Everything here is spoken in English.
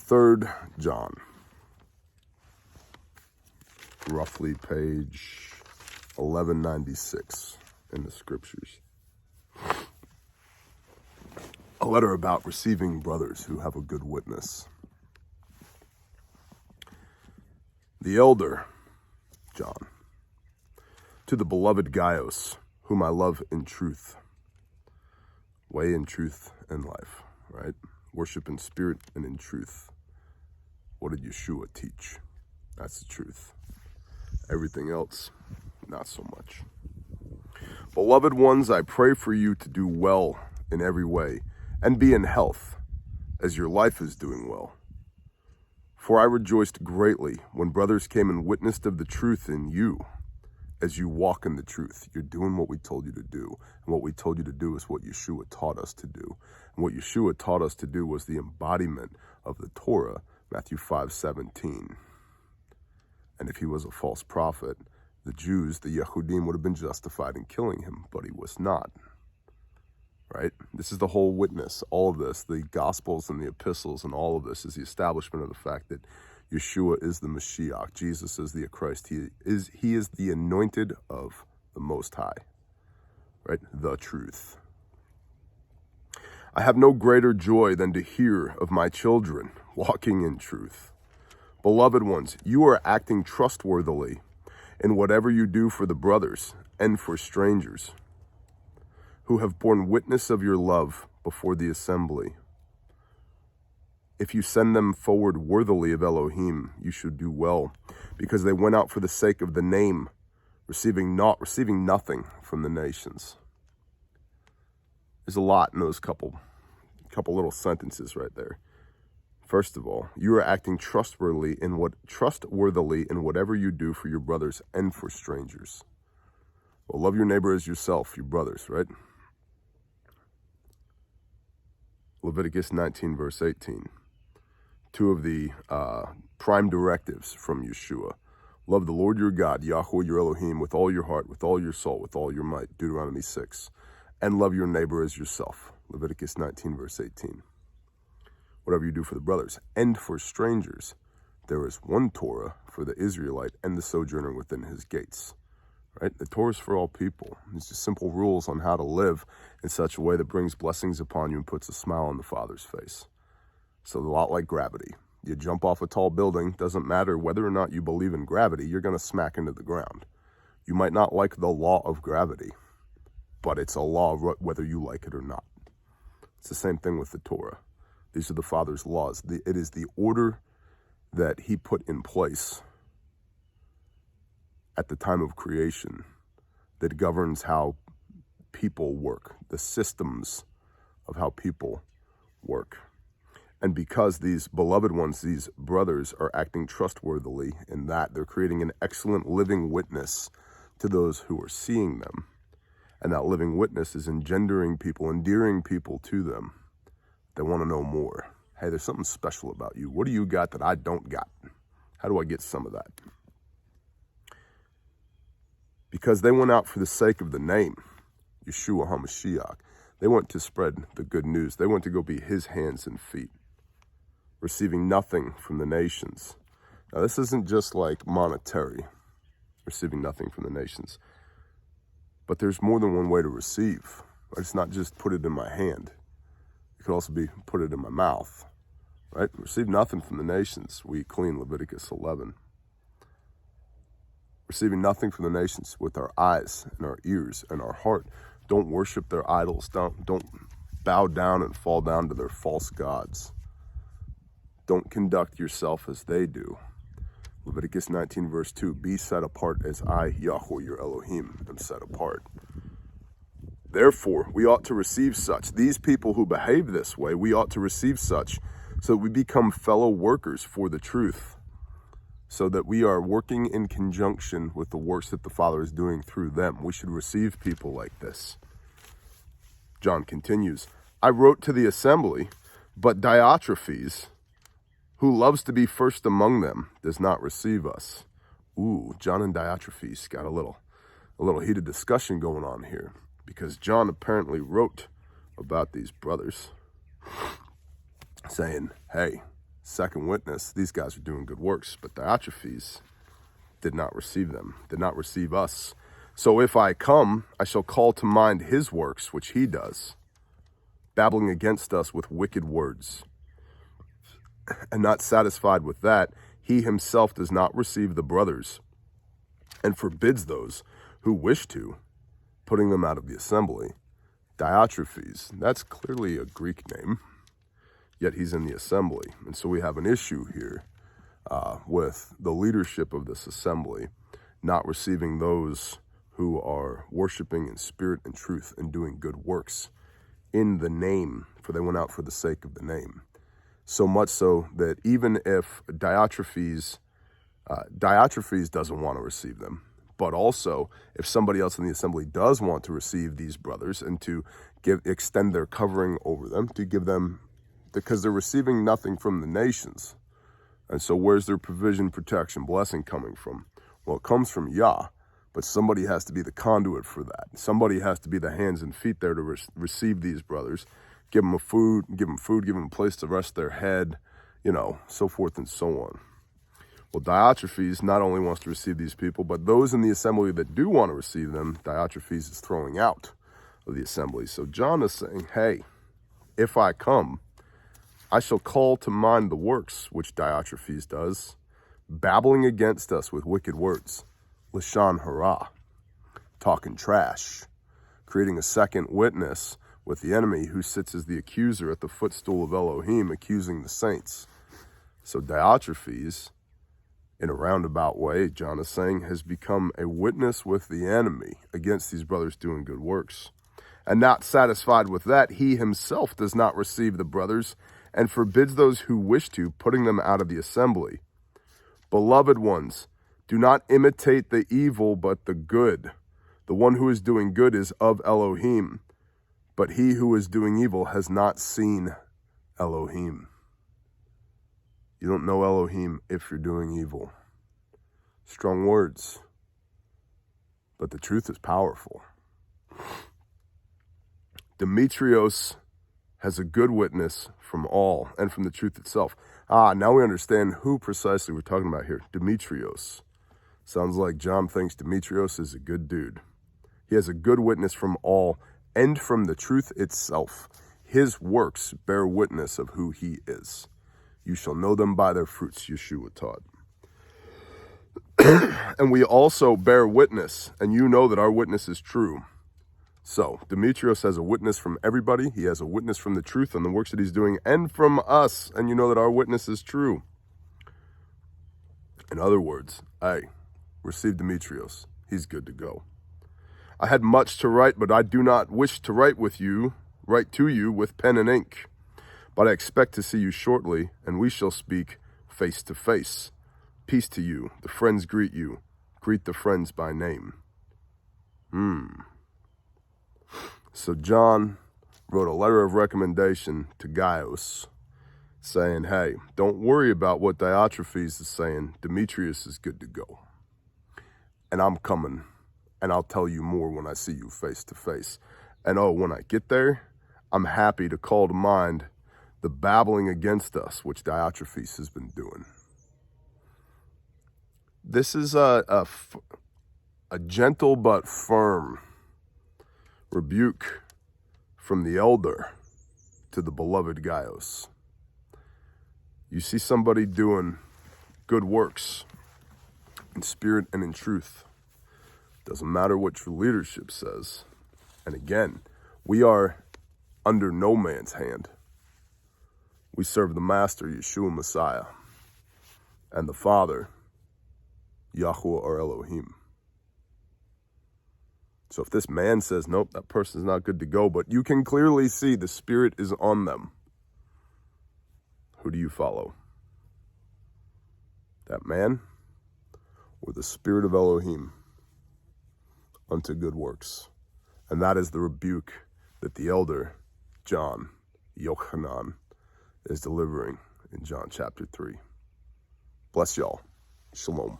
3rd John, roughly page 1196 in the scriptures. A letter about receiving brothers who have a good witness. The elder John, to the beloved Gaius, whom I love in truth. Way in truth and life, right? Worship in spirit and in truth. What did Yeshua teach? That's the truth. Everything else, not so much. Beloved ones, I pray for you to do well in every way and be in health, as your life is doing well. For I rejoiced greatly when brothers came and witnessed of the truth in you, as you walk in the truth. You're doing what we told you to do, and what we told you to do is what Yeshua taught us to do. And what Yeshua taught us to do was the embodiment of the Torah, Matthew 5:17. And if he was a false prophet, the Jews, the Yehudim, would have been justified in killing him, but he was not. Right? This is the whole witness. All of this, the Gospels and the epistles and all of this is the establishment of the fact that Yeshua is the Mashiach. Jesus is the Christ. He is the anointed of the Most High. Right? The truth. I have no greater joy than to hear of my children walking in truth. Beloved ones, you are acting trustworthily in whatever you do for the brothers and for strangers, who have borne witness of your love before the assembly. If you send them forward worthily of Elohim, you should do well, because they went out for the sake of the name, receiving nothing from the nations. There's a lot in those couple little sentences right there. First of all, you are acting trustworthily in whatever you do for your brothers and for strangers. Well, love your neighbor as yourself, your brothers, right? Leviticus 19, verse 18. Two of the prime directives from Yeshua. Love the Lord your God, Yahweh your Elohim, with all your heart, with all your soul, with all your might, Deuteronomy 6. And love your neighbor as yourself, Leviticus 19, verse 18. Whatever you do for the brothers and for strangers, there is one Torah for the Israelite and the sojourner within his gates. Right? The Torah is for all people. It's just simple rules on how to live in such a way that brings blessings upon you and puts a smile on the Father's face. So a lot like gravity. You jump off a tall building, doesn't matter whether or not you believe in gravity, you're going to smack into the ground. You might not like the law of gravity, but it's a law whether you like it or not. It's the same thing with the Torah. These are the Father's laws. It is the order that he put in place at the time of creation that governs how people work, the systems of how people work. And because these beloved ones, these brothers, are acting trustworthily in that, they're creating an excellent living witness to those who are seeing them. And that living witness is endearing people to them. They want to know more. Hey, there's something special about you. What do you got that I don't got? How do I get some of that? Because they went out for the sake of the name, Yeshua HaMashiach. They went to spread the good news. They went to go be his hands and feet, receiving nothing from the nations. Now, this isn't just like monetary, receiving nothing from the nations. But there's more than one way to receive. It's not just put it in my hand. It could also be put it in my mouth. Right? Receive nothing from the nations. We eat clean, Leviticus 11. Receiving nothing from the nations with our eyes and our ears and our heart. Don't worship their idols. Don't bow down and fall down to their false gods. Don't conduct yourself as they do. Leviticus 19, verse 2, be set apart as I, Yahweh, your Elohim, am set apart. Therefore, we ought to receive such. These people who behave this way, we ought to receive such so that we become fellow workers for the truth, so that we are working in conjunction with the works that the Father is doing through them. We should receive people like this. John continues, I wrote to the assembly, but Diotrephes, who loves to be first among them, does not receive us. Ooh, John and Diotrephes got a little heated discussion going on here, because John apparently wrote about these brothers, saying, hey, second witness, these guys are doing good works, but Diotrephes did not receive them, did not receive us. So if I come, I shall call to mind his works, which he does, babbling against us with wicked words. And not satisfied with that, he himself does not receive the brothers, and forbids those who wish to, putting them out of the assembly. Diotrephes, that's clearly a Greek name, yet he's in the assembly. And so we have an issue here with the leadership of this assembly not receiving those who are worshiping in spirit and truth and doing good works in the name, for they went out for the sake of the name. So much so that even if Diotrephes doesn't want to receive them, but also if somebody else in the assembly does want to receive these brothers and to extend their covering over them, to give them, because they're receiving nothing from the nations. And so where's their provision, protection, blessing coming from? Well, it comes from Yah, but somebody has to be the conduit for that. Somebody has to be the hands and feet there to receive these brothers, give them food, give them a place to rest their head, so forth and so on. Well, Diotrephes not only wants to receive these people, but those in the assembly that do want to receive them, Diotrephes is throwing out of the assembly. So John is saying, hey, if I come, I shall call to mind the works which Diotrephes does, babbling against us with wicked words, Lashon hara, talking trash, creating a second witness with the enemy who sits as the accuser at the footstool of Elohim, accusing the saints. So Diotrephes, in a roundabout way, John is saying, has become a witness with the enemy against these brothers doing good works. And not satisfied with that, he himself does not receive the brothers and forbids those who wish to, putting them out of the assembly. Beloved ones, do not imitate the evil, but the good. The one who is doing good is of Elohim, but he who is doing evil has not seen Elohim. You don't know Elohim if you're doing evil. Strong words, but the truth is powerful. Demetrios has a good witness from all and from the truth itself. Now we understand who precisely we're talking about here. Demetrios. Sounds like John thinks Demetrios is a good dude. He has a good witness from all and from the truth itself. His works bear witness of who he is. You shall know them by their fruits, Yeshua taught. And we also bear witness, and you know that our witness is true. So, Demetrios has a witness from everybody. He has a witness from the truth and the works that he's doing, and from us, and you know that our witness is true. In other words, receive Demetrios. He's good to go. I had much to write, but I do not wish to write to you with pen and ink. But I expect to see you shortly, and we shall speak face to face. Peace to you. The friends greet you. Greet the friends by name. So John wrote a letter of recommendation to Gaius, saying, hey, don't worry about what Diotrephes is saying. Demetrius is good to go. And I'm coming, and I'll tell you more when I see you face to face. And when I get there, I'm happy to call to mind the babbling against us, which Diotrephes has been doing. This is a gentle but firm rebuke from the elder to the beloved Gaius. You see somebody doing good works in spirit and in truth. Doesn't matter what your leadership says. And again, we are under no man's hand. We serve the Master, Yeshua Messiah, and the Father, Yahweh or Elohim. So if this man says, nope, that person's not good to go, but you can clearly see the Spirit is on them, who do you follow? That man or the Spirit of Elohim unto good works? And that is the rebuke that the elder John, Yochanan, is delivering in John chapter 3. Bless y'all. Shalom.